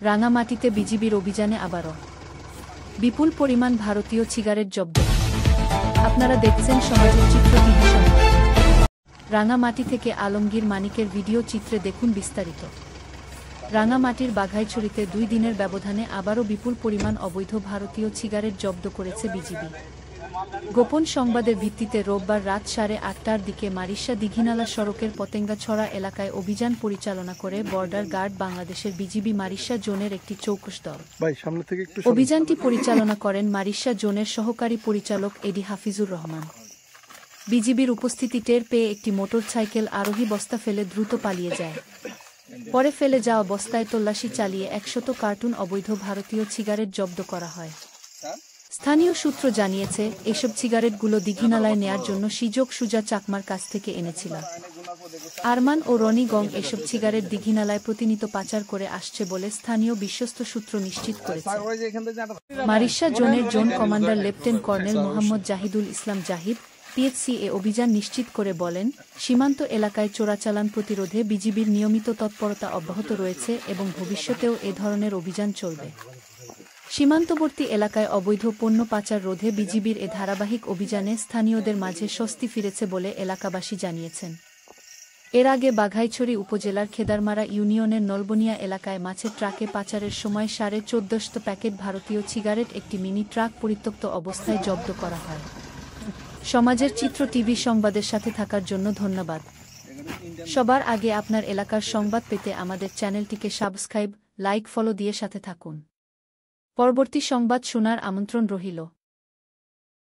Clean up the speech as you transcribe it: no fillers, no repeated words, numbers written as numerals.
রাঙামাটিতে বিজিবির অভিযানে আবারও বিপুল পরিমাণ ভারতীয় সিগারেট জব্দ। আপনারা দেখছেন সমাজের চিত্র টিভি সংবাদ। রাঙামাটি থেকে আলমগীর মানিকের ভিডিও চিত্রে দেখুন বিস্তারিত। রাঙামাটির বাঘাইছড়িতে 2 দিনের ব্যবধানে আবারও বিপুল পরিমাণ অবৈধ ভারতীয় সিগারেট জব্দ করেছে বিজিবি। গোপন সংবাদের ভিত্তিতে রোববার রাত 8:30টার দিকে মারিশা দিঘিনালা সড়কের পতেঙ্গাছড়া এলাকায় অভিযান পরিচালনা করে বর্ডার গার্ড বাংলাদেশের বিজিবি মারিশা জোনের একটি চৌকস দল। অভিযানটি পরিচালনা করেন মারিশা জোনের সহকারী পরিচালক এডি হাফিজুর রহমান। বিজিবির উপস্থিতি টের পেয়ে একটি মোটরসাইকেল আরোহী বস্তা ফেলে দ্রুত পালিয়ে যায়। পরে ফেলে যাওয়া বস্তায় তল্লাশি চালিয়ে 100 কার্টুন অবৈধ ভারতীয় সিগারেট জব্দ করা হয়। স্থানীয় সূত্র জানিয়েছে, এসব সিগারেটগুলো দিঘিনালায় নেয়ার জন্য সুযোগ সুজা চাকমার কাছ থেকে এনেছিল। আরমান ও রনি গং এসব সিগারেট দিঘিনালায় প্রতিনিয়ত পাচার করে আসছে বলে স্থানীয় বিশ্বস্ত সূত্র নিশ্চিত করেছে। মারিশা জোনের zone commander lieutenant colonel Mohammad Zahidul Islam Zahid PSC অভিযান নিশ্চিত করে বলেন, সীমান্ত এলাকায় চোরাচালান প্রতিরোধে বিজিবির নিয়মিত তৎপরতা অব্যাহত রয়েছে এবং ভবিষ্যতেও এ ধরনের অভিযান চলবে। সীমান্তবর্তী এলাকায় অবৈধ পণ্য পাচার রোধে বিজিবির এ ধারাবাহিক অভিযানে স্থানীয়দের মাঝে স্বস্তি ফিরেছে বলে এলাকাবাসী জানিয়েছেন। এর আগে বাঘাইছড়ি উপজেলার খেদারমারা ইউনিয়নের নলবনিয়া এলাকায় মাছের ট্রাকে পাচারের সময় 1450 প্যাকেট ভারতীয় সিগারেট একটি মিনি ট্রাক পরিত্যক্ত অবস্থায় জব্দ করা হয়। সমাজের চিত্র টিভি সংবাদের সাথে থাকার জন্য ধন্যবাদ। সবার আগে আপনার এলাকার সংবাদ পেতে আমাদের চ্যানেলটিকে সাবস্ক্রাইব, লাইক, ফলো দিয়ে সাথে থাকুন। পরবর্তী সংবাদ শোনার আমন্ত্রণ রহিল।